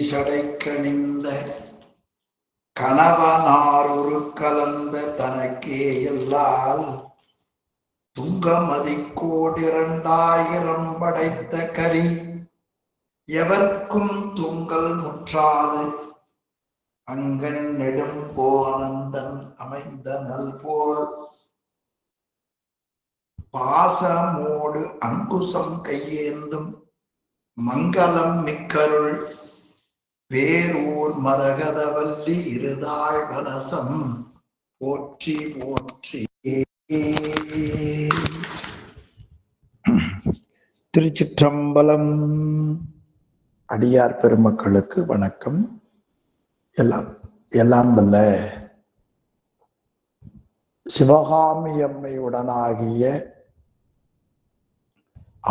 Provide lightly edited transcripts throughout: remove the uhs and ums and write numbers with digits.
சடைக்கணிந்த கணவனார் ஒரு கலந்த தனக்கே எல்லால் துங்கமதிக்கோடிரண்டாயிரம் படைத்த கரி எவர்க்கும் துங்கல் முற்றாது அங்கன் நெடும் போனந்தன் அமைந்த நல் போல் பாசமோடு அங்குசம் கையேந்தும் மங்களம் மிக்கருள் பேரூர் மரகதவல்லி இருதாள் வனசம் போற்றி போற்றி. திருச்சிற்றம்பலம். அடியார் பெருமக்களுக்கு வணக்கம். எல்லாம் வல்ல சிவகாமி அம்மையுடனாகிய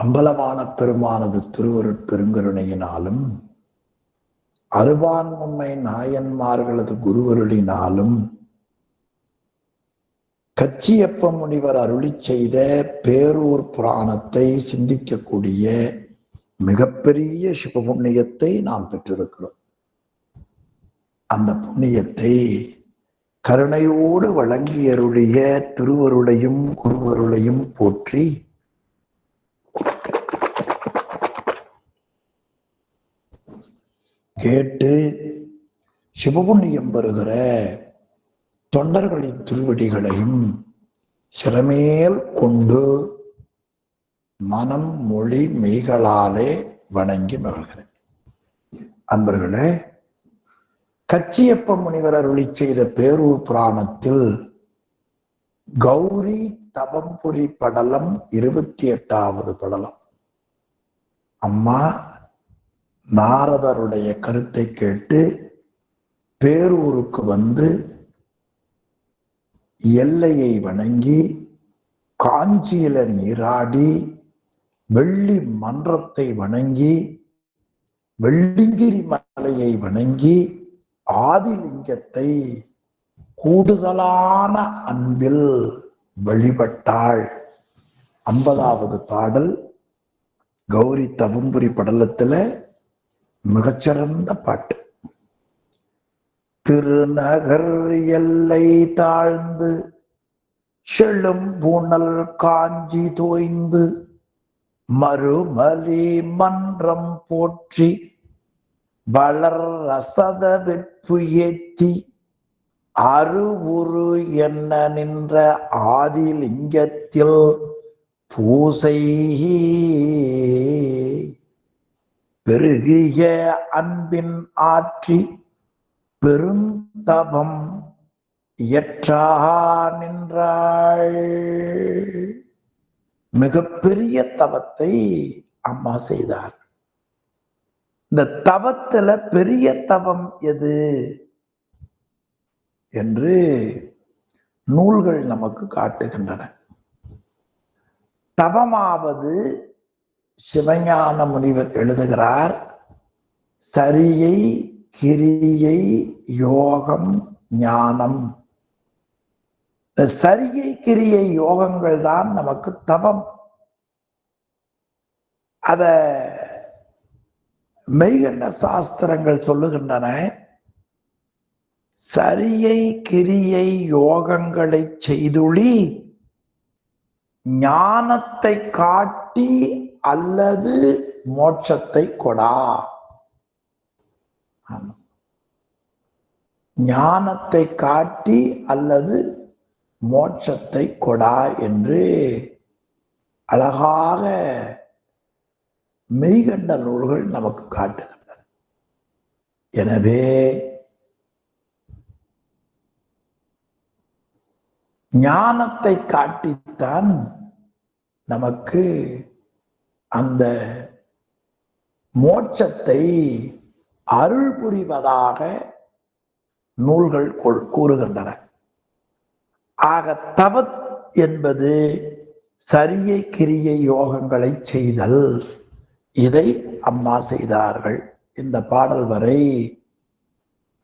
அம்பலமான பெருமானது திருவருட்பெருங்கருணையினாலும் அருவான்மை நாயன்மார்களது குருவருளினாலும் கச்சியப்ப முனிவர் அருளி செய்த பேரூர் புராணத்தை சிந்திக்கக்கூடிய மிகப்பெரிய சிவபுண்ணியத்தை நாம் பெற்றிருக்கிறோம். அந்த புண்ணியத்தை கருணையோடு வழங்கி அருளிய திருவருளையும் குருவருளையும் போற்றி கேட்டு சிவபுண்ணியம் பெறுகிற தொண்டர்களின் திருவடிகளையும் சிறமேல் கொண்டு மனம் மொழி மெய்களாலே வணங்கி மகிழ்கிறேன். அன்பர்களே, கச்சியப்ப முனிவர் அருளி செய்த பேரூர் புராணத்தில் கௌரி தவம்புரி படலம் 28வது படலம். அம்மா நாரதருடைய கருத்தை கேட்டு பேரூருக்கு வந்து எல்லையை வணங்கி காஞ்சியில நீராடி வெள்ளி மன்றத்தை வணங்கி வெள்ளிங்கிரி மலையை வணங்கி ஆதிலிங்கத்தை கூடுதலான அன்பில் வழிபட்டாள். 50வது பாடல் கௌரி தவம்புரி படலத்துல மிகச்சிறந்த பாட்டு. திருநகர் எல்லை தாழ்ந்து செழும் புனல் காஞ்சி தோய்ந்து மறுமலி மன்றம் போற்றி வளர் ரசத வெற்பு ஏத்தி அருவுரு என்ன நின்ற ஆதிலிங்கத்தில் பூசை பெருகிய அன்பின் ஆற்றி பெருந்தபம் இயற்றா நின்றாள். மிகப்பெரிய தவத்தை அம்மா செய்தார். இந்த தவத்துல பெரிய தவம் எது என்று நூல்கள் நமக்கு காட்டுகின்றன. தவமாவது சிவஞான முனிவர் எழுதுகிறார், சரியை கிரியை யோகம் ஞானம். சரியை கிரியை யோகங்கள் தான் நமக்கு தவம். அத மெய்கண்ட சாஸ்திரங்கள் சொல்லுகின்றன. சரியை கிரியை யோகங்களை செய்துளி ஞானத்தை காட்டி அல்லது மோட்சத்தை கொடா. ஞானத்தை காட்டி அல்லது மோட்சத்தை கொடா என்று அழகாக மெய்கண்ட நூல்கள் நமக்கு காட்டுகின்றன. எனவே ஞானத்தை காட்டித்தான் நமக்கு அந்த மோட்சத்தை அருள் புரிவதாக நூல்கள் கூறுகின்றன. ஆக தவத் என்பது சரியை கிரியை யோகங்களை செய்தல். இதை அம்மா செய்தார்கள். இந்த பாடல் வரை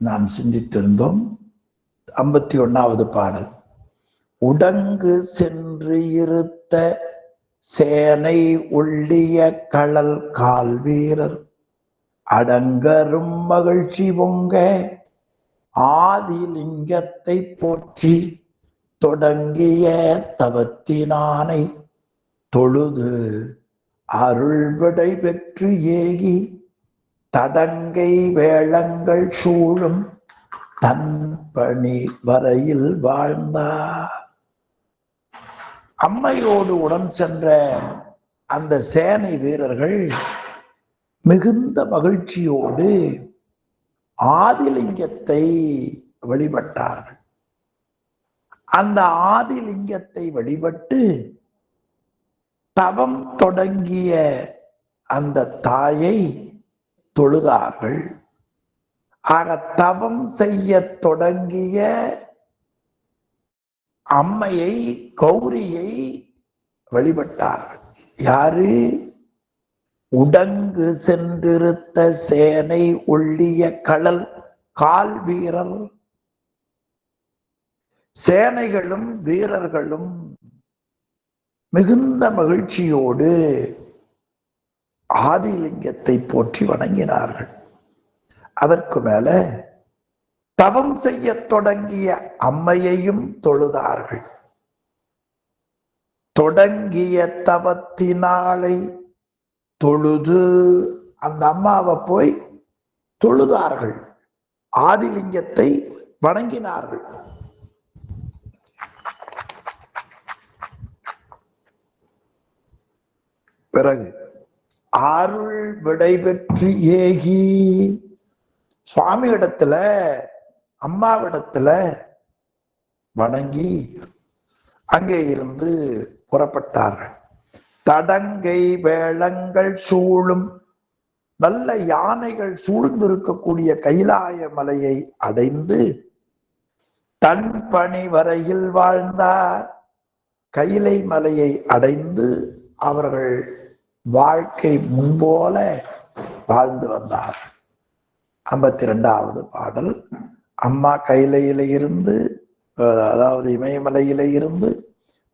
நாம் சிந்தித்திருந்தோம். 51வது பாடல். உடங்கு சென்று இருத்த சேனை உள்ளிய களல் கால் வீரர் அடங்கரும் மகிழ்ச்சி பொங்க ஆதிலிங்கத்தை போற்றி தொடங்கிய தவத்தினானை தொழுது அருள் விடை பெற்று ஏகி தடங்கை வேளங்கள் சூழும் தன் பணி வரையில் வாழ்ந்தார். அம்மையோடு உடன் சென்ற அந்த சேனை வீரர்கள் மிகுந்த மகிழ்ச்சியோடு ஆதிலிங்கத்தை வழிபட்டார்கள். அந்த ஆதிலிங்கத்தை வழிபட்டு தவம் தொடங்கிய அந்த தாயை தொழுதார்கள். ஆக தவம் செய்ய தொடங்கிய அம்மையை, கௌரியை வழிபட்டார்கள். யாரு? உடங்கு சென்றிருத்த சேனை ஒள்ளிய கடல் கால் வீரர். சேனைகளும் வீரர்களும் மிகுந்த மகிழ்ச்சியோடு ஆதிலிங்கத்தை போற்றி வணங்கினார்கள். அதற்கு மேல தவம் செய்ய தொடங்கிய அம்மையையும் தொழுதார்கள். தொடங்கிய தவத்தினாலை தொழுது அந்த அம்மாவை போய் தொழுதார்கள். ஆதிலிங்கத்தை வணங்கினார்கள். பிறகு அருள் விடைபெற்று ஏகி சுவாமி இடத்துல, அம்மாவிடத்துல வணங்கி அங்கே இருந்து புறப்பட்டார்கள். தடங்கை வேளங்கள் சூழும் நல்ல யானைகள் சூழ்ந்திருக்கக்கூடிய கைலாய மலையை அடைந்து தன் பணி வரையில் வாழ்ந்தார். கைலை மலையை அடைந்து அவர்கள் வாழ்க்கை முன்போல வாழ்ந்து வந்தார். 52வது பாடல். அம்மா கைலையில இருந்து, அதாவது இமயமலையில இருந்து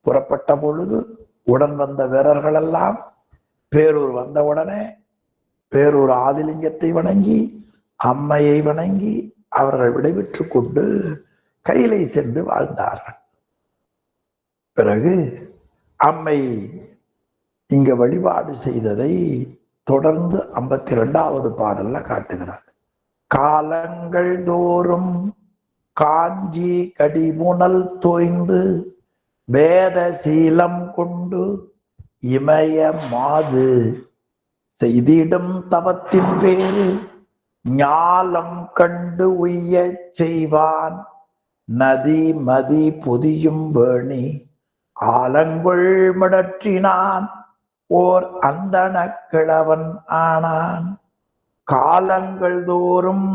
புறப்பட்ட பொழுது உடன் வந்த வீரர்கள் எல்லாம் பேரூர் வந்தவுடனே பேரூர் ஆதிலிங்கத்தை வணங்கி அம்மையை வணங்கி அவர்கள் விடைபெற்று கொண்டு கைலை சென்று வாழ்ந்தார்கள். பிறகு அம்மை இங்க வழிபாடு செய்ததை தொடர்ந்து 52வது பாடல்ல காட்டுகிறார். காலங்கள் தோறும் காஞ்சி கடிமுனல் தோய்ந்து வேத சீலம் கொண்டு இமய மாது செய்திடும் தவத்தின் பேரு ஞாலம் கண்டு உய்ய செய்வான் நதி மதி பொதியும் வேணி ஆலங்கொள் மடற்றினான் ஓர் அந்தன கிழவன் ஆனான். காலங்கள் தோறும்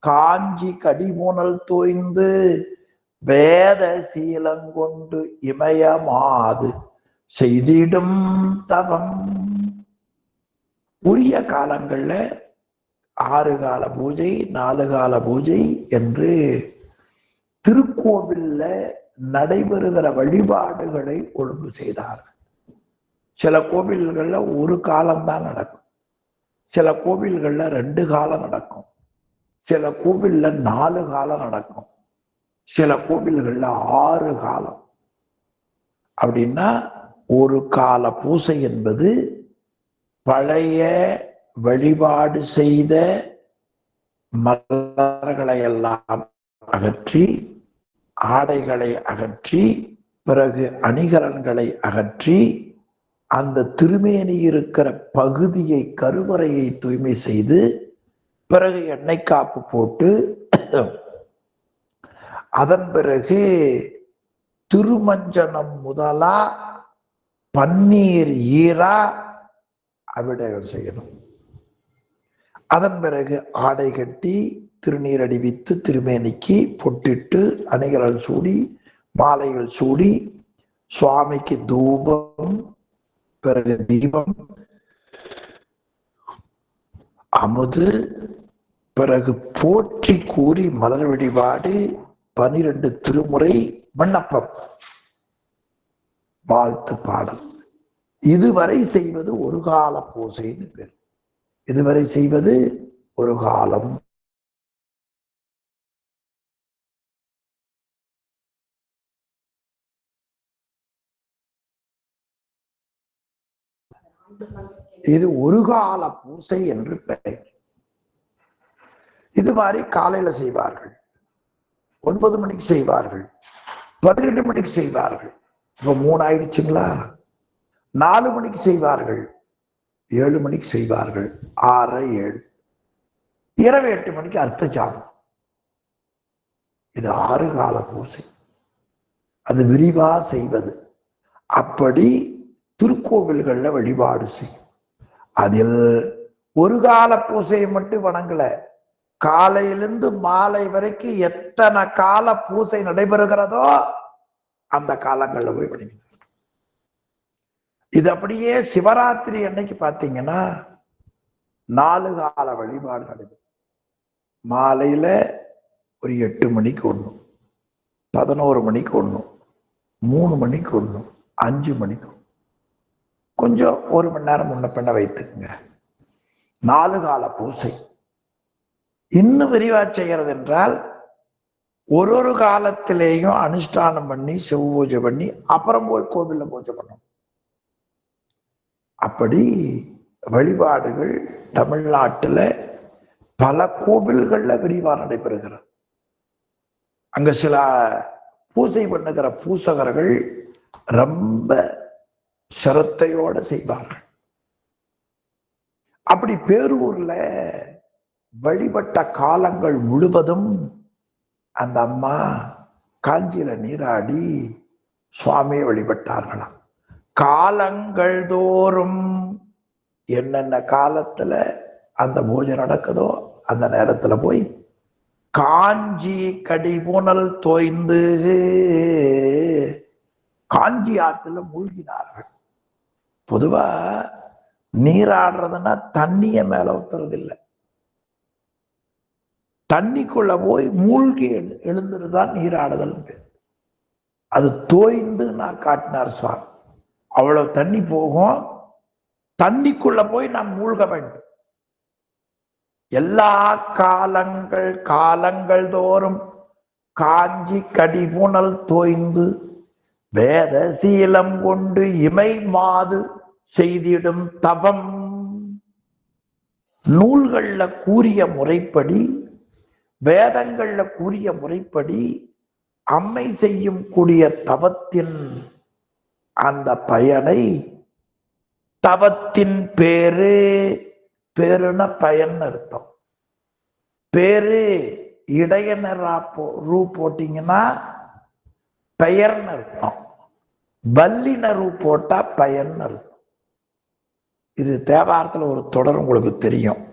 காஞ்சி கடிமுனல் தோய்ந்து வேத சீலங்கொண்டு இமயமாது செய்திடும் தவம். உரிய காலங்கள்ல 6 கால பூஜை, 4 கால பூஜை என்று திருக்கோவில்ல நடைபெறுகிற வழிபாடுகளை ஒழுங்கு செய்தார்கள். சில கோவில்கள்ல ஒரு காலம்தான் நடக்கும், சில கோவில்கள்ல 2 காலம் நடக்கும், சில கோவில்ல 4 காலம் நடக்கும், சில கோவில்கள்ல 6 காலம். அப்படின்னா ஒரு கால பூசை என்பது பழைய வழிபாடு செய்த மலர்களை எல்லாம் அகற்றி, ஆடைகளை அகற்றி, பிறகு அணிகலன்களை அகற்றி, அந்த திருமேனி இருக்கிற பகுதியை, கருவறையை தூய்மை செய்து, பிறகு எண்ணெய் காப்பு போட்டு, அதன் பிறகு திருமஞ்சனம் முதலா பன்னீர் ஈரா அபிடேகம் செய்யணும். அதன் பிறகு ஆடை கட்டி திருநீர் அடிவித்து திருமேனிக்கு பொட்டிட்டு அணிகலன் சூடி மாலைகள் சூடி சுவாமிக்கு தூபம், பிறகு தீபம், அமுது, பிறகு போற்றி கூறி மலர் வழிபாடு, 12 திருமுறை விண்ணப்பம், வாழ்த்து பாடல். இதுவரை செய்வது ஒரு கால பூசைன்னு பேர். இதுவரை செய்வது ஒரு காலம். இது ஒரு கால பூசை என்று பெயர். இது மாதிரி காலையில செய்வார்கள், 9 மணிக்கு செய்வார்கள், 12 மணிக்கு செய்வார்கள். இப்ப 3 ஆயிடுச்சுங்களா? 4 மணிக்கு செய்வார்கள், 7 மணிக்கு செய்வார்கள், 6, 7, இரவு 8 மணிக்கு அர்த்த ஜாமம். இது 6 கால பூசை. அது விரிவா செய்வது. அப்படி திருக்கோவில்கள்ல வழிபாடு செய்யும். அதில் ஒரு கால பூசையை மட்டும் வணங்கல, காலையிலிருந்து மாலை வரைக்கும் எத்தனை கால பூசை நடைபெறுகிறதோ அந்த காலங்கள்ல போய் வணங்கி. இது அப்படியே சிவராத்திரி அன்னைக்கு பாத்தீங்கன்னா 4 கால வழிபாடு நடைபெறும். மாலையில ஒரு 8 மணிக்கு ஒண்ணும், 11 மணிக்கு ஒண்ணும், 3 மணிக்கு ஒண்ணும், 5 மணிக்கு கொஞ்சம் 1 மணி நேரம் முன்ன பின்ன வைத்துக்குங்க. 4 கால பூசை. இன்னும் விரிவா செய்கிறது என்றால் ஒரு காலத்திலேயும் அனுஷ்டானம் பண்ணி சிவ பூஜை பண்ணி அப்புறம் போய் கோவில்ல பூஜை பண்ணணும். அப்படி வழிபாடுகள் தமிழ்நாட்டுல பல கோவில்கள்ல விரிவா நடைபெறுகிறது. அங்க சில பூஜை பண்ணுகிற பூசகர்கள் ரொம்ப சிரத்தையோட செய்வார்கள். அப்படி பேரூர்ல வழிபட்ட காலங்கள் முழுவதும் அந்த அம்மா காஞ்சியில நீராடி சுவாமியை வழிபட்டார்களாம். காலங்கள் தோறும் என்னென்ன காலத்துல அந்த பூஜை நடக்குதோ அந்த நேரத்துல போய் காஞ்சி கடிபுனல் தோய்ந்து காஞ்சி ஆற்றுல மூழ்கினார்கள். பொதுவா நீராடுறதுன்னா தண்ணிய மேல ஊத்துறது இல்லை, தண்ணிக்குள்ள போய் மூழ்கி எழுந்துருதான் நீராடுதல். அது தோய்ந்து நான் காட்டினார் சுவாமி. அவ்வளவு தண்ணி போகும், தண்ணிக்குள்ள போய் நாம் மூழ்க வேண்டும். எல்லா காலங்கள் தோறும் காஞ்சி கடிபுனல் தோய்ந்து வேத சீலம் கொண்டு இமை மாது செய்திடும் தவம். நூல்கள்ல கூறிய முறைப்படி, வேதங்கள்ல கூறிய முறைப்படி அம்மை செய்யும் கூடிய தவத்தின் அந்த பயனை, தவத்தின் பேரு, பேருன பயன் அர்த்தம். பேரு இடையன ரூ போட்டீங்கன்னா பெயர்னு அர்த்தம், வல்லின ரூ போட்டா பயன் அர்த்தம். இது தேவாரத்துல ஒரு தொடர் உங்களுக்கு தெரியும்.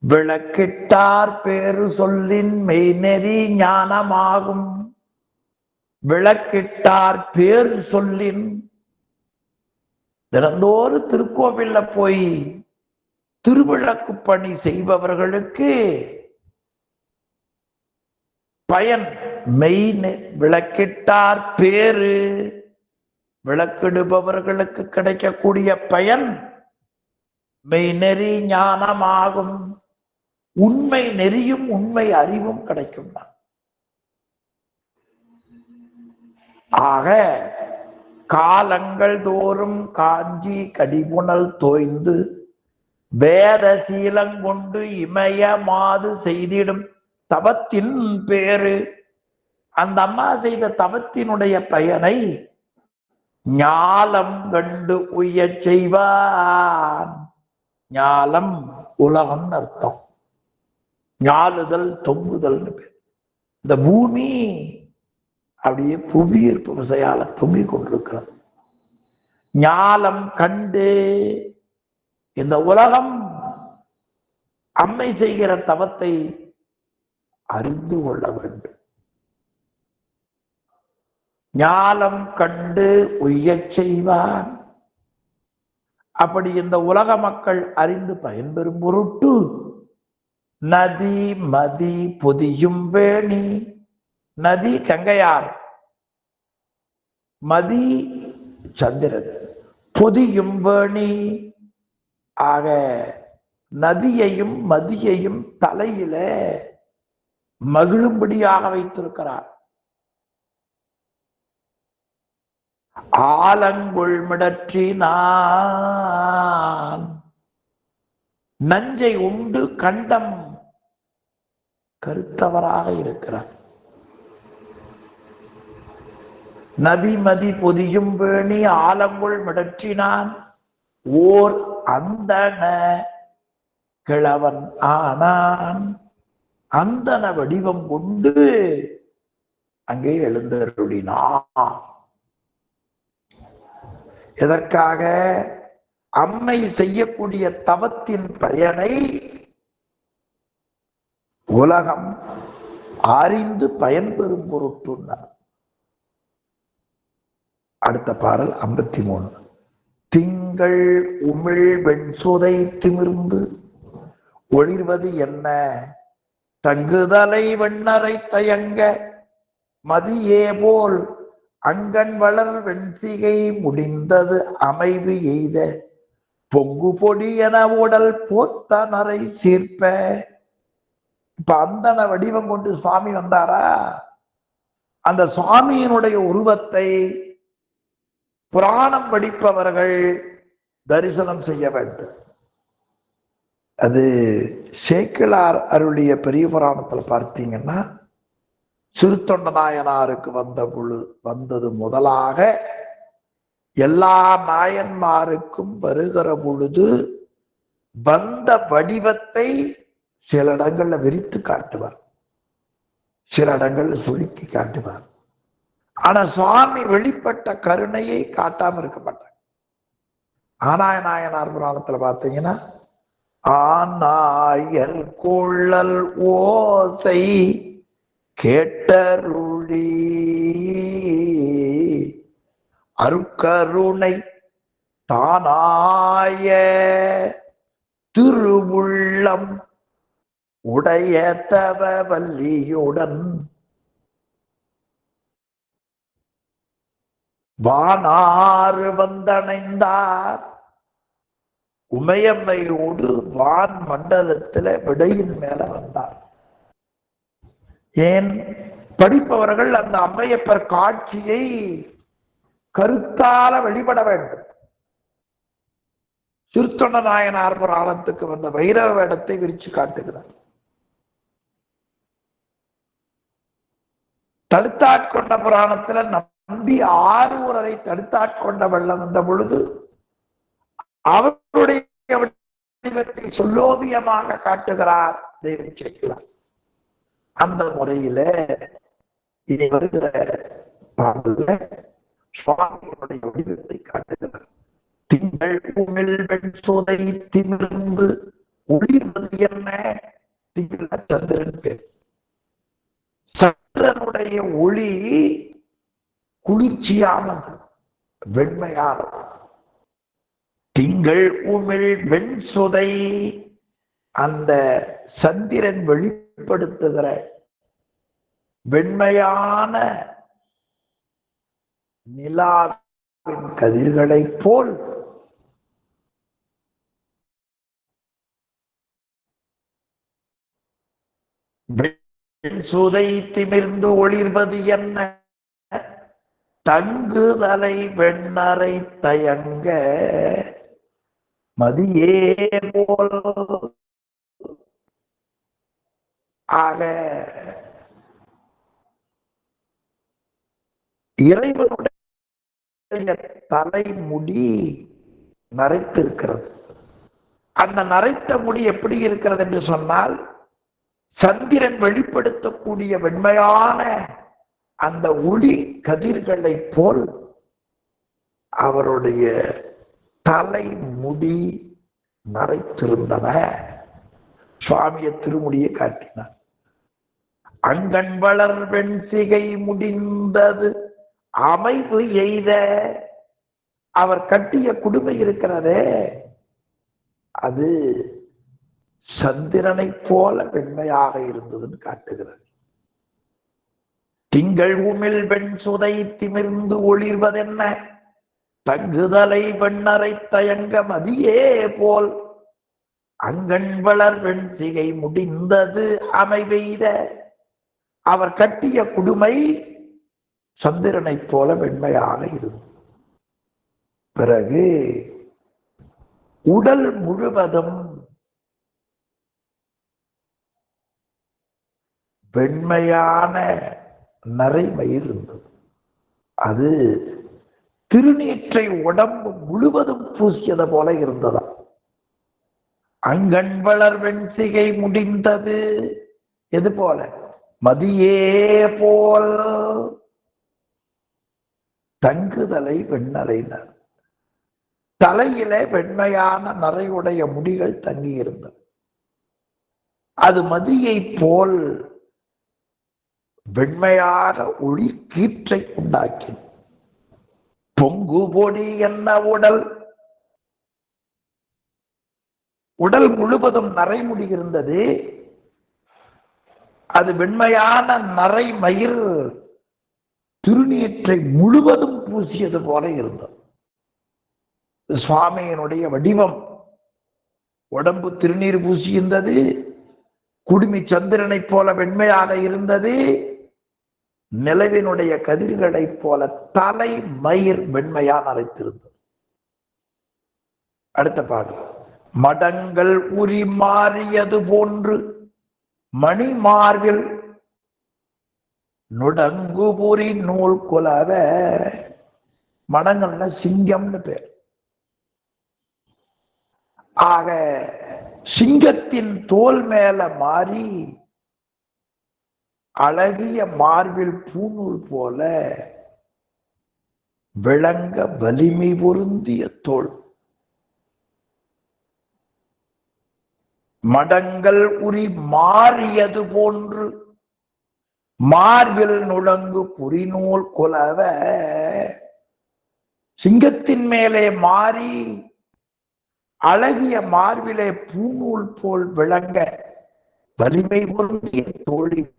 விளக்கிட்டார் பேரு சொல்லின் மெய்நெறி ஞானமாகும். விளக்கிட்டார் பேரு சொல்லின், தினந்தோறும் திருக்கோவில்ல போய் திருவிளக்கு பணி செய்பவர்களுக்கு பயன் மெய். விளக்கிட்டார் பேரு, விளக்கிடுபவர்களுக்கு கிடைக்கக்கூடிய பயன் மெய்நெறி ஞானமாகும். உண்மை நெறியும் உண்மை அறிவும் கிடைக்கும். ஆக காலங்கள் தோறும் காஞ்சி கடிபுனல் தோய்ந்து வேத சீலங்கொண்டு இமய மாது செய்திடும் தவத்தின் பேரு. அந்த அம்மா செய்த தவத்தினுடைய பயனை ஞாலம் கண்டு உய்ய செய்வான். ஞாலம் உலகம் அர்த்தம். ஞாலுதல் தொங்குதல். இந்த பூமி அப்படியே புவியீர்ப்பு விசையால தொங்கிக் கொண்டிருக்கிறது. ஞாலம் கண்டு இந்த உலகம் அம்மை செய்கிற தவத்தை அறிந்து கொள்ள வேண்டும். ஞாலம் கண்டு உய்யச் செய்வான். அப்படி இந்த உலக மக்கள் அறிந்து பயன்பெறும் பொருட்டு நதி மதி பொதியும் வேணி. நதி கங்கையார், மதி சந்திரன், பொதியும் வேணி. ஆக நதியையும் மதியையும் தலையில மகிழும்படியாக வைத்திருக்கிறார். ஆலங்குள் மிடற்றினான் நஞ்சை உண்டு கண்டம் கருத்தவராக இருக்கிறார். நதி மதி பொதியும் வேணி ஆலங்குள் மிடற்றினான் ஓர் அந்தன கிழவன் ஆனான். அந்தன வடிவம் கொண்டு அங்கே எழுந்தருளினான். எதற்காக? அம்மை செய்யக்கூடிய தவத்தின் பயனை உலகம் அறிந்து பயன்பெறும் பொருட்டுள்ளார். அடுத்த பாடல் 53. திங்கள் உமிழ் வெண்சுதை திமிர்ந்து ஒளிர்வது என்ன தங்குதலை வெண்ணரை தயங்க மதியே போல் அங்கன் வளர் வெண்சிகை முடிந்தது அமைவு எய்த பொங்கு பொடி என உடல் போத்த நரை சீர்ப்ப. இப்ப அந்தன வடிவம் கொண்டு சுவாமி வந்தாரா? அந்த சுவாமியினுடைய உருவத்தை புராணம் படிப்பவர்கள் தரிசனம் செய்ய வேண்டும். அது சேக்கிழார் அருளிய பெரிய புராணத்துல பார்த்தீங்கன்னா, சிறுத்தொண்ட நாயனாருக்கு வந்தது முதலாக எல்லா நாயன்மாருக்கும் வருகிற பொழுது வந்த வடிவத்தை சில இடங்கள்ல விரித்து காட்டுவார், சில இடங்கள்ல சுருக்கி காட்டுவார். ஆனா சுவாமி வெளிப்பட்ட கருணையை காட்டாம இருக்க மாட்டாங்க. ஆனாய நாயனார் புராணத்துல பார்த்தீங்கன்னா, ஆனாயர் கொள்ளல் ஓசை கேட்டருளி அருக்கருணை தானாய திருவுள்ளம் உடைய தவ வல்லியுடன் வானாறு வந்தணைந்தார். உமையம்மையோடு வான் மண்டலத்துல விடையின் மேல வந்தார். ஏன்? படிப்பவர்கள் அந்த அம்மையப்பர் காட்சியை கருத்தால வெளிப்பட வேண்டும். சிறுத்தொண்ட நாயனார் புராணத்துக்கு வந்த வைரவ வேடத்தை விரிச்சு காட்டுகிறார். தடுத்தாட்கொண்ட புராணத்துல நம்பி ஆரூரரை தடுத்தாட்கொண்ட வெள்ளம் வந்த பொழுது அவருடைய வடிவத்தை சொல்லோவியமாக காட்டுகிறார் தேவி சேக்கிழார். அந்த முறையில இனி வருகிற பாடல்ல சுவாமியினுடைய வடிவத்தை காட்டுகிறார். திங்கள் உமிழ் வெண்சுதை திமிர்ந்து ஒளிர்வது என்ன? திங்கள் சந்திரன் பேர். சந்திரனுடைய ஒளி குளிர்ச்சியானது, வெண்மையானது. திங்கள் உமிழ் வெண்சுதை, அந்த சந்திரன் வெளிப்படுத்துகிற வெண்மையான நிலாவின் கதிர்களை போல் வெண்சுதை திமிர்ந்து ஒளிர்வது என்ன தங்குதலை வெண்ணரை தயங்க மதியே போல். ஆக இறைவனுடைய தலைமுடி நரைத்திருக்கிறது. அந்த நரைத்த முடி எப்படி இருக்கிறது என்று சொன்னால், சந்திரன் வெளிப்படுத்தக்கூடிய வெண்மையான அந்த ஒளி கதிர்களை போல் அவருடைய தலைமுடி நரைத்திருந்தன. சுவாமிய திருமுடியை காட்டினார். அங்கன் வளர் வெண்சிகை முடிந்தது அமைவு எய்த, அவர் கட்டிய குடுமை இருக்கிறதே அது சந்திரனை போல வெண்மையாக இருந்ததுன்னு காட்டுகிறது. திங்கள் உமிழ் வெண்சுதை திமிர்ந்து ஒளிர்வதென்ன தங்குதலை வெண்ணரை தயங்க மதியே போல். அங்கண் வளர் வெண்சிகை முடிந்தது அமைவெய்த. அவர் கட்டிய குடுமை சந்திரனைப் போல வெண்மையாக இருந்தது. பிறகு உடல் முழுவதும் வெண்மையான நரைமயிர் இருந்தது. அது திருநீற்றை உடம்பு முழுவதும் பூசியது போல இருந்ததா. அங்கண் வளர் வெண்சிகை முடிந்தது எது போல? மதியே போல். தங்குதலை வெண்ணறையினர். தலையிலே வெண்மையான நரையுடைய முடிகள் தங்கி இருந்தது. அது மதியை போல் வெண்மையாக ஒளி கீற்றை உண்டாக்கி. பொங்கு பொடி என்ன உடல். உடல் முழுவதும் நரைமுடி இருந்தது. அது வெண்மையான நரை மயிர் திருநீற்றை முழுவதும் பூசியது போல இருந்தது. சுவாமியினுடைய வடிவம் உடம்பு திருநீர் பூசியிருந்தது. குடுமி சந்திரனைப் போல வெண்மையாக இருந்தது. நிலவினுடைய கதிர்களைப் போல தலை மயிர் வெண்மையாக நரைத்திருந்தது. அடுத்த பாடல். மடங்கள் உரி மாறியது போன்று மணி மார்பில் நுடங்குபுரி நூல் குலவ. மடங்கள்னா சிங்கம்னு பேர். ஆக சிங்கத்தின் தோல் மேல மாறி அழகிய மார்பில் பூநூல் போல விளங்க வலிமை பொருந்திய தோல். மடங்கள் உரி மாறியது போன்று மார்பில் நுழங்கு புரிநூல் குலவ. சிங்கத்தின் மேலே மாறி அழகிய மார்பிலே பூநூல் போல் விளங்க வலிமை பொருந்திய தோழில்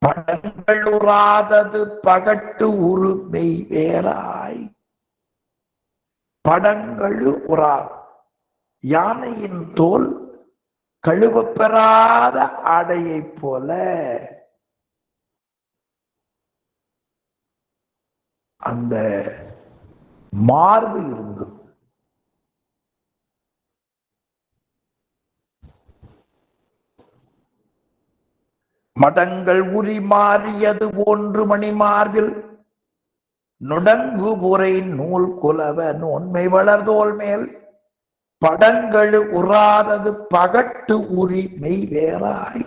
படங்கள் உறாதது பகட்டு உருமை வேறாய். படங்கள் உறா. யானையின் தோல் கழுவப்பெறாத ஆடையை போல அந்த மார்பு இருந்தது. மடங்கள் உரி மாறியது போன்று மணி மார்பில் நுடங்கு புரை நூல் குலவ. நோன்மை வளர்தோல் மேல் படங்கள் உறாதது பகட்டு உரி மெய் வேறாய்.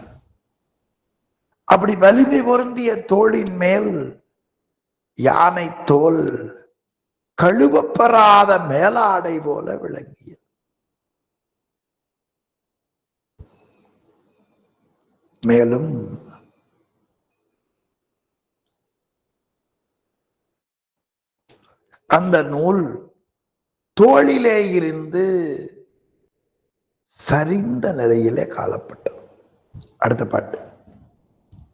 அப்படி வலிமை பொருந்திய தோளின் மேல் யானை தோல் கழுவப்பெறாத மேலாடை போல விளங்கியது. மேலும் அந்த நூல் தோளிலே இருந்து சரிந்த நிலையிலே காணப்பட்டது. அடுத்த பாட்டு.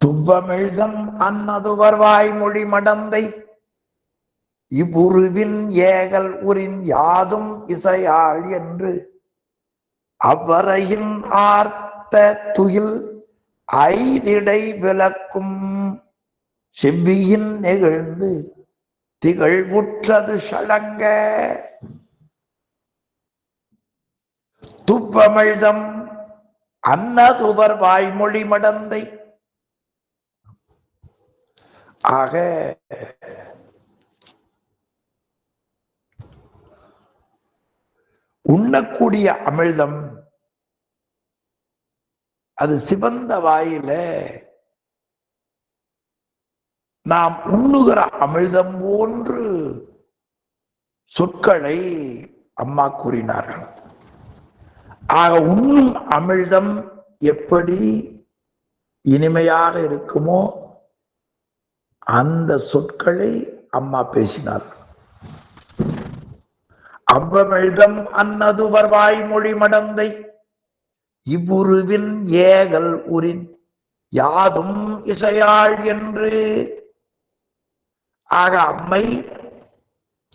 துவ்வமிழ்தம் அன்னதுவர் வாய்மொழி மடந்தை இவ்வுருவின் ஏகல் உரின் யாதும் இசையாள் என்று அவ்வரையின் ஆர்த்த துயில் ஐதிடை விளக்கும் செவ்வியின் நெகிழ்ந்து திகழ்வுற்றது சலங்க. துவ்வமிழ்தம் அன்னதுவர் வாய்மொழி மடந்தை. ஆக உண்ணக்கூடிய அமிழ்தம் அது சிவந்த வாயில நாம் உண்ணுகிற அமிழ்தம் போன்று சொற்களை அம்மா கூறினார்கள். ஆக உண்ணும் அமிழ்தம் எப்படி இனிமையாக இருக்குமோ அந்த சொற்களை அம்மா பேசினார். அவ்வமிழ்தம் அன்னதுவர் வாய்மொழி மடந்தை இவ்வுருவின் ஏகல் உரின் யாதும் இசையாள் என்று. ஆக அம்மை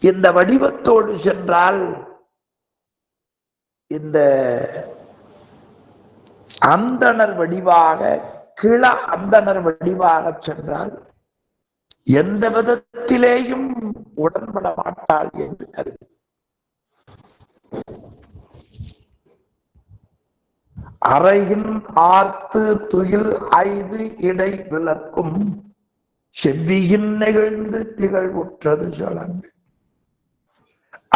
இந்த வடிவத்தோடு சென்றால் இந்த அந்தணர் வடிவாக கிள அந்தணர் வடிவாக சென்றால் எந்த விதத்திலேயும் உடன்பட மாட்டாள் என்று கருதி அறையின் ஆர்த்து துயில் ஐந்து இடை விளக்கும் செவ்வியின் நெகிழ்ந்து திகழ்வுற்றது சலங்கு.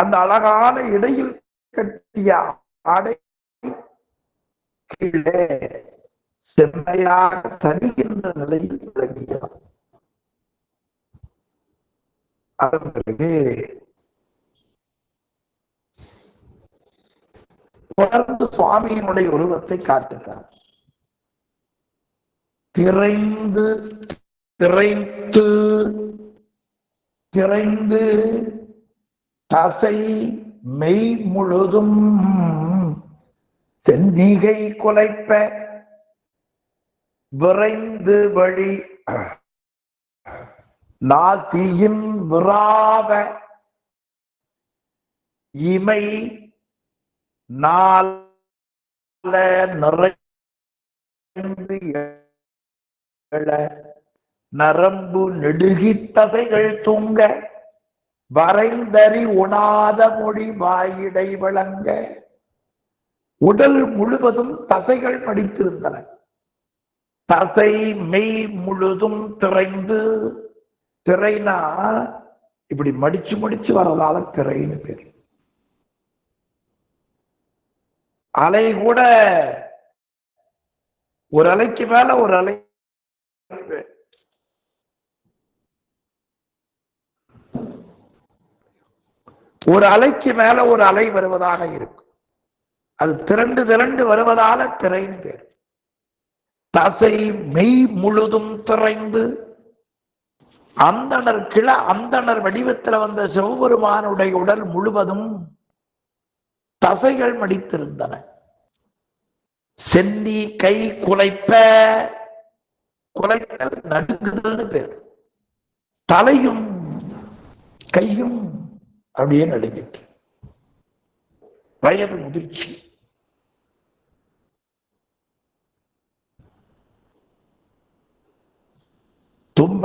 அந்த அழகான இடையில் கட்டிய ஆடை கீழே செம்மையாக தருகின்ற நிலையில் விளங்கியது. அதன் பிறகு தொடர்ந்து சுவாமியினுடைய உருவத்தை காட்டுகிறார். திரைந்து திரைத்து திரைந்து தசை மெய் முழுதும் சென்னிகை குலைப்ப விரைந்து வழி நாசியின் விராவ இமை நாள நிறைந்து நரம்பு நெடுகி தசைகள் தூங்க வரைந்தறி உணாத மொழி வாயிடை வழங்க. உடல் முழுவதும் தசைகள் படித்திருந்தன. தசை மெய் முழுதும் திரைந்து, திரைனா இப்படி மடிச்சு மடிச்சு வரதால திரைன்னு பேர். அலை கூட ஒரு அலைக்கு மேல ஒரு அலை, ஒரு அலைக்கு மேல ஒரு அலை வருவதாக இருக்கும். அது திரண்டு திரண்டு வருவதால திரைன்னு பேர். தசை மெய் முழுதும் திரைந்து அந்தணர் கிள அந்தணர் வடிவத்தில் வந்த சிவபெருமானுடைய உடல் முழுவதும் தசைகள் மடித்திருந்தன. சென்னி கை குலைப்ப, குலைத்தல் நடுங்குதல்னு பேர். தலையும் கையும் அப்படியே நடுங்கிட்டு. வயது முதிர்ச்சி. தும்ப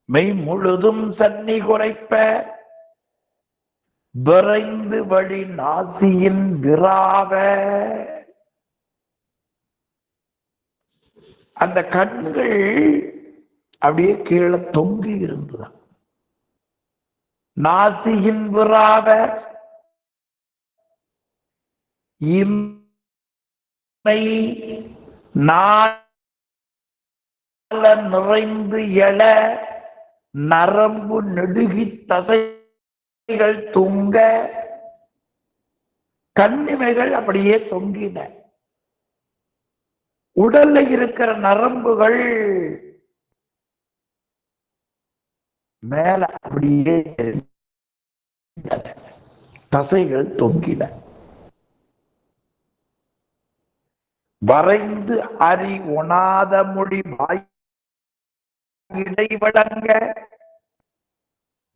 மெய் முழுதும் சன்னி குறைப்ப விரைந்து வழி நாசியின் விராவ. அந்த கண்கள் அப்படியே கீழே தொங்கி இருந்துதான். நாசியின் விராவ இம்மை நாள நிறைந்து எழ நரம்பு நெடுகி தசைகள் தூங்க. கண்ணிமைகள் அப்படியே தொங்கின. உடல்ல இருக்கிற நரம்புகள் மேல அப்படியே தசைகள் தொங்கின. வரைந்து அறி உணாத மொழி வாய் இடை வழங்க.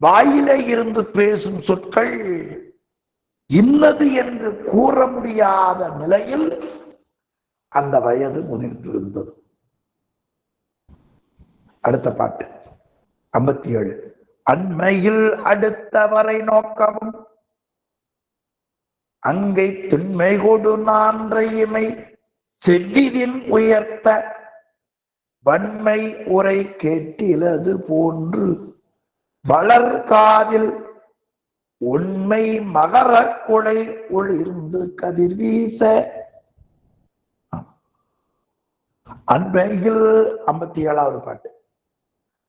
வாயிலே இருந்து பேசும் சொற்கள் இன்னது என்று கூற முடியாத நிலையில் அந்த வயது முதிர்ந்திருந்தது. அடுத்த பாட்டு 57. அண்மையில் அடுத்தவரை நோக்கவும் அங்கை திண்மை கொடு நான்றையுமை செவ்விதின் உயர்த்த வன்மை உரை கேட்டிலது போன்று வளர்காதில் உண்மை மகர கொலை ஒளிர்ந்து கதிர்வீச. அண்மையில் 57வது பாட்டு.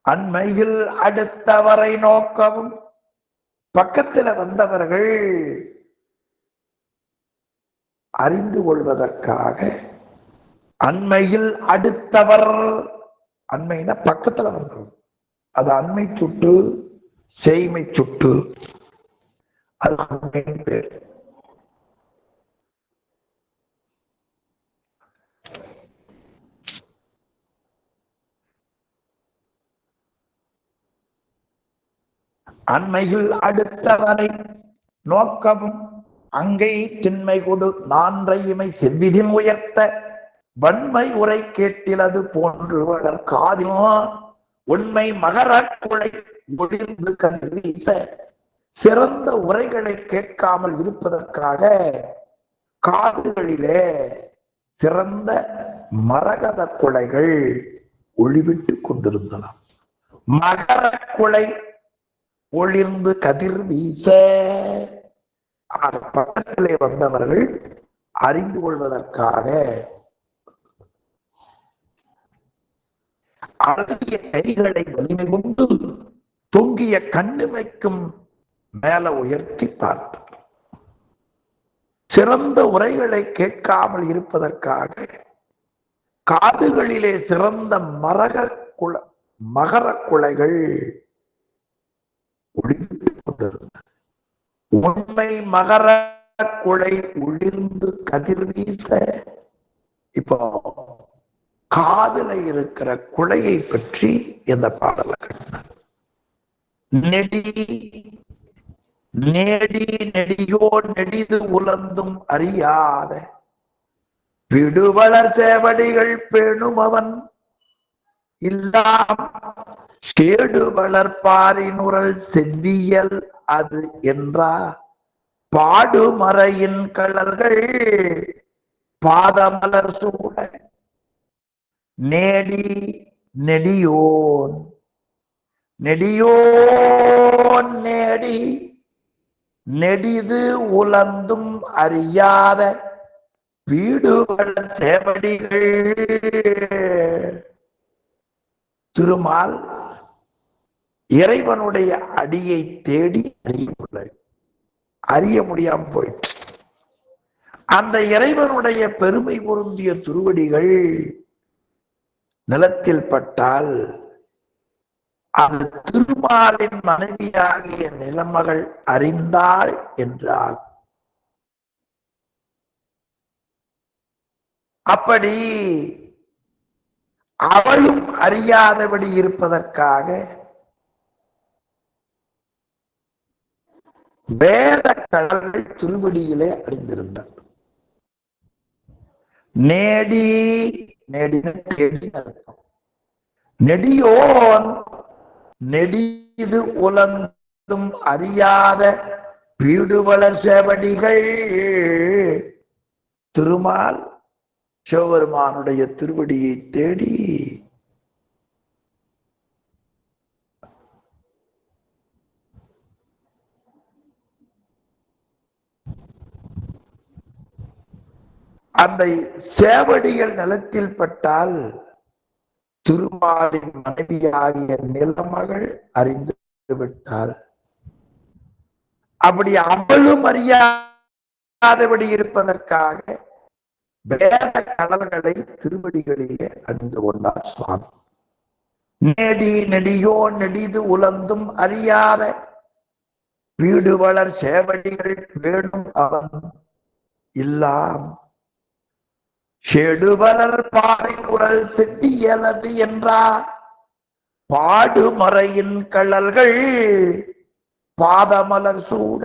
அண்மையில் அடுத்தவரை நோக்கவும், பக்கத்தில் வந்தவர்கள் அறிந்து கொள்வதற்காக அண்மையில் அடுத்தவர், அண்மையின பக்கத்தில் வந்தவர், அது அண்மை சுட்டு செய்மை சுட்டு, அது அண்மையின் பேர். அண்மையில் அடுத்தவரை நோக்கவும் அங்கை திண்மை கொடு நான்றை இமை செவ்விதின் உயர்த்த வன்மை உரை கேட்டிலது போன்று வளர் காதினோ உண்மை மகர குழை ஒளிர்ந்து கதிர் வீச சிறந்த உரைகளை கேட்காமல் இருப்பதற்காக காதுகளிலே சிறந்த மரகத குழைகள் ஒளிவிட்டுக் கொண்டிருந்தன. மகர குழை ஒளிர்ந்து கதிர் வீச பக்கத்திலே வந்தவர்கள் அறிந்து கொள்வதற்காக அழகிய கைகளை வலிமை கொண்டு தொங்கிய கண்ணிமைக்கும் மேல உயர்த்தி பார்த்தார். சிறந்த உரைகளை கேட்காமல் இருப்பதற்காக காதுகளிலே சிறந்த மகர குழைகள் ஒளிவிட்டுக் கொண்டிருந்தன. உண்மை மகர குழை ஒளிர்ந்து கதிர் வீச. இப்போ காதுல இருக்கிற குழையை பற்றி இந்த பாடலை நெடி நேடி நெடியோ நெடிது உலர்ந்தும் அறியாத விடுவளர் சேவடிகள் பேணும் அவன் இல்லாம் கேடு வளர்ப்பாரினுரல் செவ்வியல் அது என்றா பாடுமறையின் கலர்கள் பாதமலர் சூட நேடி நெடியோன் நெடியோன் நேடி நெடிது உலர்ந்தும் அறியாத வீடுகள் சேவடிகள். திருமால் இறைவனுடைய அடியை தேடி அறிய முடியாம போயிட்டு அந்த இறைவனுடைய பெருமை பொருந்திய திருவடிகள் நிலத்தில் பட்டால் அது திருமாலின் மனைவியாகிய நிலமகள் அறிந்தாள் என்றால் அப்படி அவளும் அறியாதபடி இருப்பதற்காக வேத கடல்கள் திருவடியிலே அடைந்திருந்தார். நேடி நெடின தேடி அர்த்தம். நெடியோன் நெடிது உலர்ந்தும் அறியாத வீடுவளர் சேவடிகள். திருமால் சிவபெருமானுடைய திருவடியை தேடி அந்த சேவடிகள் நிலத்தில் பட்டால் திருமாலின் மனைவியாகிய நிலமகள் அறிந்து விட்டாள். அப்படி அவளும் அறியாதபடி இருப்பதற்காக வேத கடல்களை திருவடிகளிலே அணிந்து கொண்டார் சுவாமி. நேடி நெடியோ நெடிது உலர்ந்தும் அறியாத வீடு வளர் சேவடிகள் வேணும் அவன் இல்லாம் செடுவலர் பாறை குரல் செவ்வியலது என்றா பாடுமறையின் கழல்கள் பாதமலர் சூட.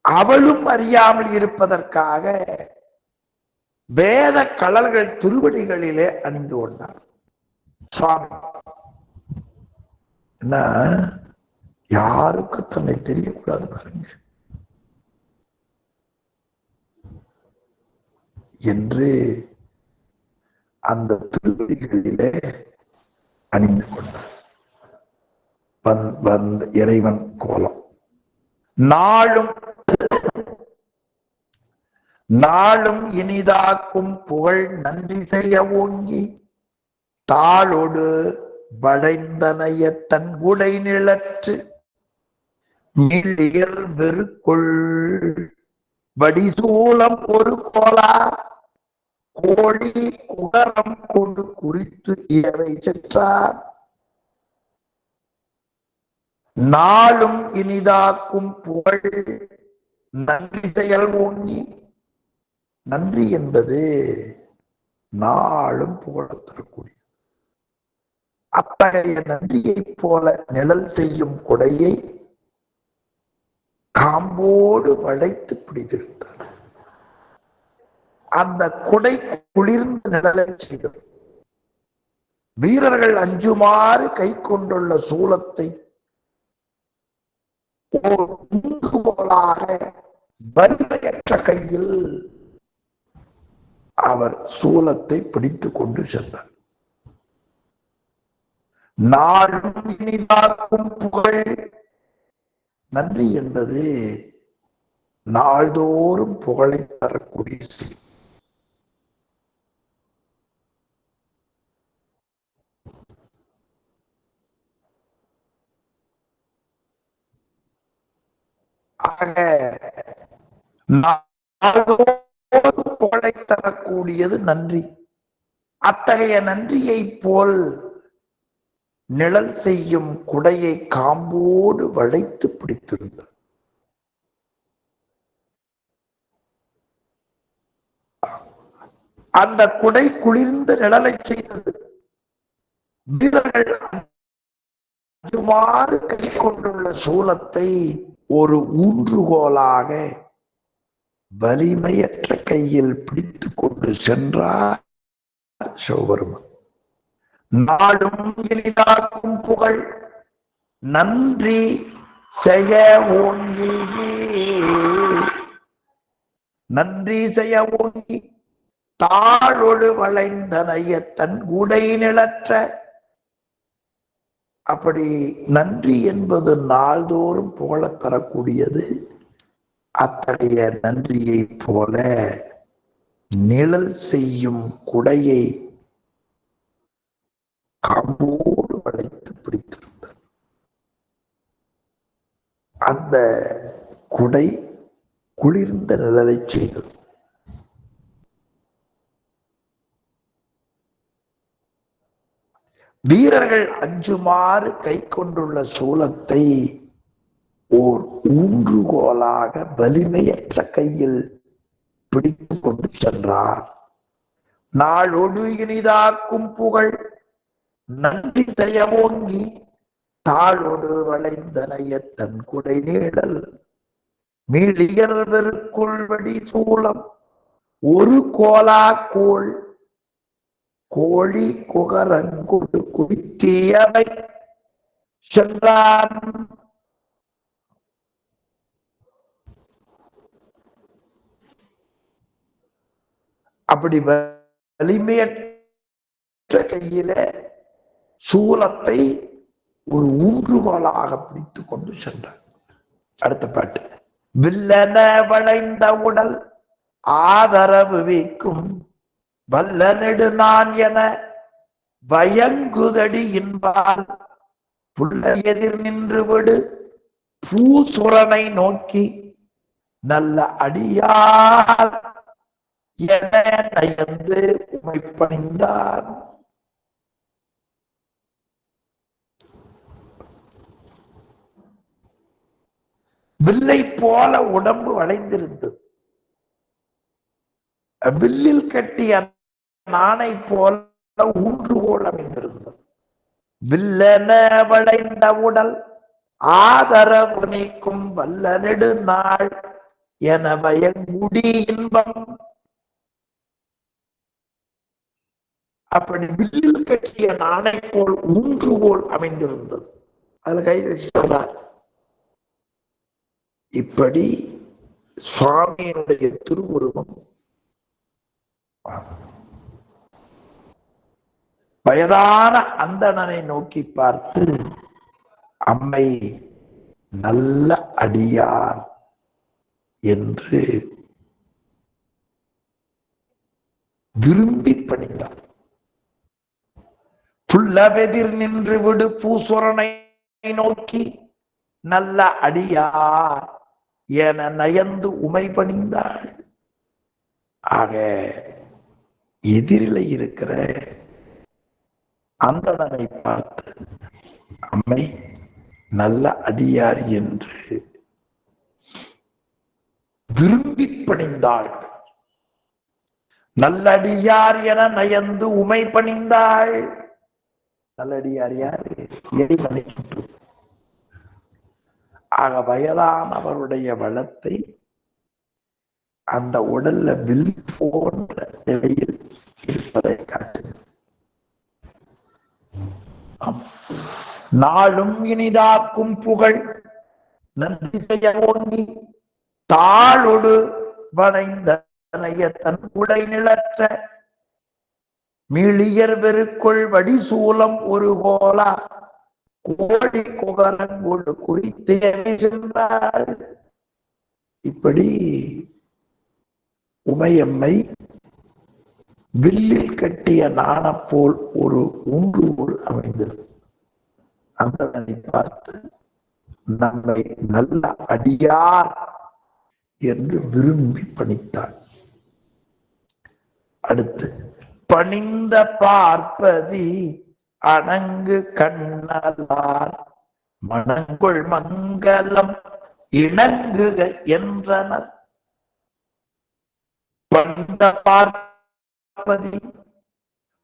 அவளும் அறியாமல் இருப்பதற்காக வேத கழல்கள் திருவடிகளிலே அணிந்து கொண்டார் சுவாமி. என்ன யாருக்கு தன்னை தெரியக்கூடாது பாருங்க என்று அந்த திருவடிகளிலே அணிந்து கொண்டார். வந்த இறைவன் கோலம் நாளும் இனிதாக்கும் புகழ் நன்றி செய்ய ஓங்கி தாளோடு வளைந்தனைய தன் குடை நிழற்று மீளியல் வெறுக்குள் வடிசூலம் ஒரு கோலா கோழி குகரம் கொண்டு குறித்து இயவை சென்றார். நாளும் இனிதாக்கும் புகழ் நன்றி செயல் ஓங்கி. நன்றி என்பது நாளும் புகழ தரக்கூடிய அத்தகைய நன்றியை போல நிழல் செய்யும் கொடையை காம்போடு வளைத்து பிடித்திருந்தார். அந்த கொடை குளிர்ந்து நிழலை செய்தது. வீரர்கள் அஞ்சுமாறு கை கொண்டுள்ள சூலத்தை ஒரு ஊன்றுகோலாக வலிமையற்ற கையில் அவர் சூலத்தை பிடித்துக் கொண்டு சென்றார். நாளும் இனிதாக்கும் புகழ். நன்றி என்பது நாள்தோறும் புகழை தரக்கூடிய செய்தி. புகழை தரக்கூடியது நன்றி. அத்தகைய நன்றியை போல் நிழல் செய்யும் குடையை காம்போடு வளைத்து பிடித்திருந்தார். அந்த குடை குளிர்ந்த நிழலை செய்தது. வீரர்கள் அஞ்சுமாறு கை கொண்டுள்ள சூலத்தை ஒரு ஊன்றுகோலாக வலிமையற்ற கையில் பிடித்துக் கொண்டு சென்றார் சிவபெருமான். நாடும் இனிதாக்கும் புகழ். நன்றி செய்ய ஓங்கி, நன்றி செய்ய ஓங்கி தாழொடு வளைந்தனைய தன் குடை நிழற்ற. அப்படி நன்றி என்பது நாள்தோறும் புகழத் தரக்கூடியது. அத்தகைய நன்றியை போல நிழல் செய்யும் குடையை காம்போடு வளைத்து பிடித்திருந்தார். அந்த குடை குளிர்ந்த நிழலை செய்தது. வீரர்கள் அஞ்சுமாறு கை கொண்டுள்ள சூலத்தை ஓர் ஊன்றுகோலாக வலிமையற்ற கையில் பிடித்துக் கொண்டு சென்றார். நாளொடு இனிதாக்கும் புகழ். நன்றி செய்ய ஓங்கி தாழொடு வளைந்தனைய தன் குடை நீடல். மீளியர்வருக்குள் வடி சூலம் ஒரு கோலா கோள். கோழி குகரங்கொடு குடித்தியவை சென்றான். அப்படி வலிமையற்ற கையில சூலத்தை ஒரு ஊன்றுகோலாக பிடித்துக் கொண்டு சென்றார். அடுத்த பாட்டு. வில்லன வளைந்த உடல் ஆதரவு வைக்கும் வல்ல நெடு நான் என பயங்குதடி என்பால் புள்ள எதிர் நின்று விடு பூசுரனை நோக்கி நல்ல அடியார் என நயந்து உமைப்பணிந்தார். வில்லை போல உடம்பு வளைந்திருந்தது. வில்லில் கட்டிய நாணை போல ஊன்றுகோல் அமைந்திருந்தது. வில்லன வளைந்த உடல் ஆதரவு நீக்கும் வல்ல நெடு நாள் என பயங்குடி இன்பம். அப்படி வில்லில் கட்டிய நாணை போல் ஊன்றுகோல் அமைந்திருந்தது. அதுல கை வச்சுட்டார். இப்படி சுவாமியினுடைய திருவுருவம் வயதான அந்தணனை நோக்கி பார்த்து, அம்மை நல்ல அடியார் என்று விரும்பி பணிந்தார். புல்லவெதிர் நின்று விடு பூசுரனை நோக்கி நல்ல அடியார் என நயந்து உமை பணிந்தாள். ஆக எதிரில் இருக்கிற அந்தணனை பார்த்து அம்மை நல்ல அடியார் என்று விரும்பி பணிந்தாள். நல்லடியார் என நயந்து உமை பணிந்தாள். நல்லடியார் யாரு? எரிமலை சுற்று. ஆக வயதானவருடைய வளத்தை அந்த உடல்ல வில் போன்ற நிலையில் இருப்பதை காட்டுகிறது. நாளும் இனிதாக்கும் புகழ் நன்றி செய்ய ஓங்கி தாளொடு வளைந்த தன் உடை நிழற்ற மீளியர் வெறுக்கொள் வடிசூலம் ஒரு கோலா கோழி குகரங்கொடு குறித்தேவை சென்றார். இப்படி உமையம்மை வில்லில் கட்டிய நாண போல் ஒரு ஊன்றுகோல் அமைந்தது. அதனை பார்த்து நம்மை நல்ல அடியார் என்று விரும்பி பணித்தார். அடுத்து பணிந்த பார்ப்பதி அணங்கு கண்ணலார் மணங்கொள் மங்கலம் இணங்குக என்றனர். பணிந்த பார்ப்பதி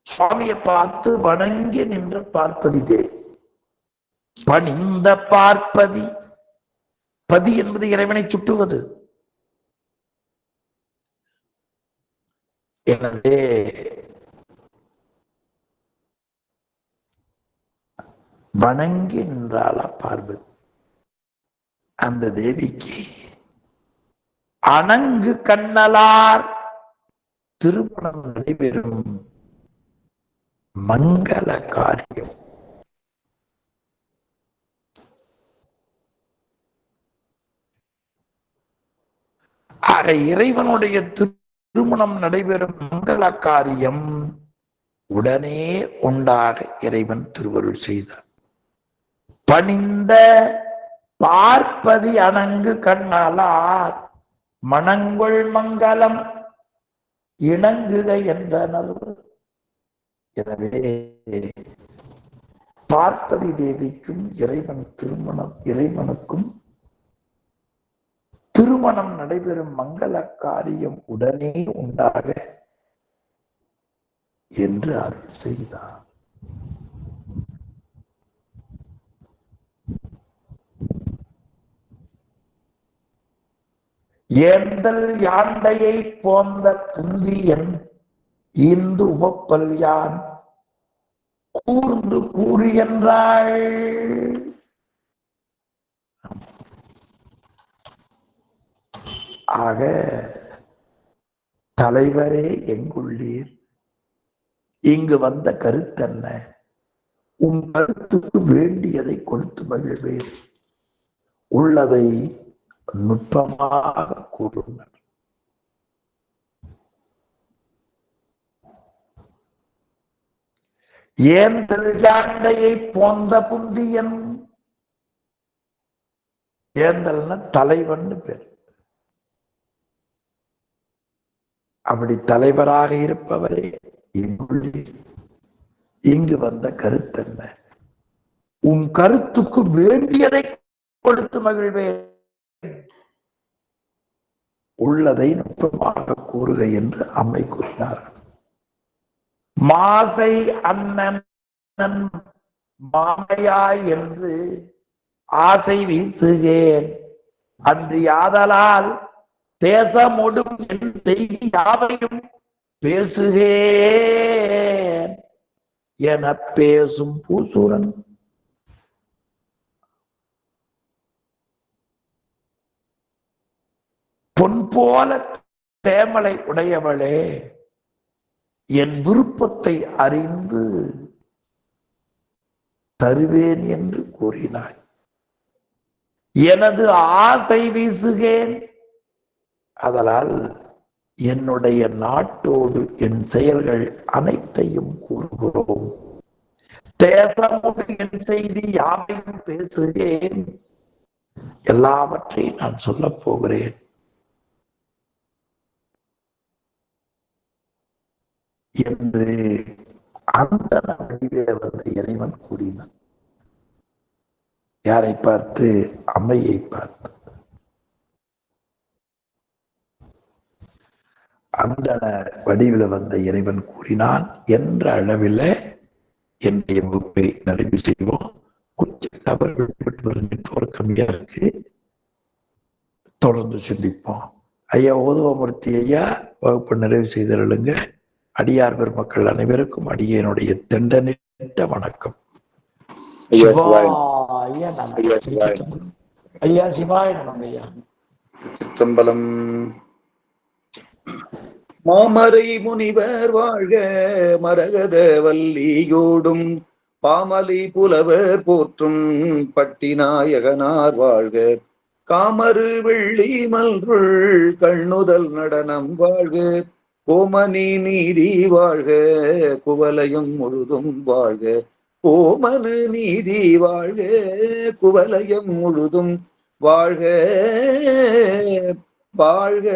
சுவாமியை பார்த்து வணங்கி நின்று பார்ப்பதி தேவி. பணிந்த பார்ப்பதி, பதி என்பது இறைவனை சுட்டுவது. எனவே வணங்கி நின்றாள பார்வதி. அந்த தேவிக்கு அணங்கு கண்ணலார் திருமணம் நடைபெறும் மங்கள காரியம். ஆக இறைவனுடைய திருமணம் நடைபெறும் மங்கள காரியம் உடனே உண்டாக இறைவன் திருவருள் செய்தார். பணிந்த பார்ப்பதி அணங்கு கண்ணலார் மணங்கொள் மங்களம் இணங்குக என்றனர். எனவே பார்ப்பதி தேவிக்கும் இறைவனுக்கும் திருமணம் நடைபெறும் மங்கள காரியம் உடனே உண்டாக என்று அருள் செய்தார். ஏந்தல் யாண்டையை போந்த புந்தியன் ஈந்து உமப்பல் யான் கூர்ந்து கூறு என்றாள். ஆக தலைவரே எங்குள்ளீர், இங்கு வந்த கருத்தென்ன? உன் கருத்துக்கு வேண்டியதை கொடுத்து மகிழ்வேன், உள்ளதை நுட்பமாக கூறுங்கள். ஏந்தல் யாண்டையை போந்த புந்தியன், ஏந்தல்னா தலைவன் பேர். அப்படி தலைவராக இருப்பவரே இங்கு வந்த கருத்தென்ன? உன் கருத்துக்கு வேண்டியதை கொடுத்து மகிழ்வேன், உள்ளதை நுட்பமாக கூறுக என்று அம்மை கூறினார். மாசை அண்ணன் மாமையாய் என்று ஆசை வீசுகேன், அன்று யாதலால் தேசமொடும் என் செய்தி யாவையும் பேசுகேன் என பேசும் பூசூரன். பொன் போல தேமலை உடையவளே, என் விருப்பத்தை அறிந்து தருவேன் என்று கூறினாய். எனது ஆசை வீசுகேன், அதனால் என்னுடைய நாட்டோடு என் செயல்கள் அனைத்தையும் கூறுகிறோம். தேசமோடு என் செய்தி யாவையும் பேசுகேன், எல்லாவற்றையும் நான் சொல்ல போகிறேன் என்று அந்த வடிவிலே வந்த இறைவன் கூறினான். யாரை பார்த்து? அம்மையை பார்த்து. அந்த வடிவில் வந்த இறைவன் கூறினான் என்ற அளவில் என் இன்றைய வகுப்பை நிறைவு செய்வோம். கொஞ்சம் தவறு நெட்வொர்க் கம்மியா இருக்கு, தொடர்ந்து சிந்திப்போம். ஐயா ஓதுவமூர்த்தி ஐயா வகுப்பு நிறைவு செய்தருளுங்க. அடியார் பெருமக்கள் அனைவருக்கும் அடியனுடைய தெண்டனிட்ட வணக்கம். ஐயா சிவாய நமங்க ஐயா. சிற்றம்பலம். மாமரை முனிவர் வாழ்க, மரகத வல்லியோடும் பாமலை புலவர் போற்றும் பட்டிநாயகனார் வாழ்க. காமரு வெள்ளி மல்ருள் கண்ணுதல் நடனம் வாழ்க. கோமனி நீதி வாழ்க, குவலையும் முழுதும் வாழ்க. கோமனு நீதி வாழ்க, குவலையும் முழுதும் வாழ்க வாழ்க.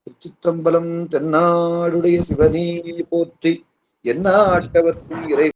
திருச்சிற்றம்பலம். தென்னாடுடைய சிவனே போற்றி, எந்நாட்டவர்க்கும் இறை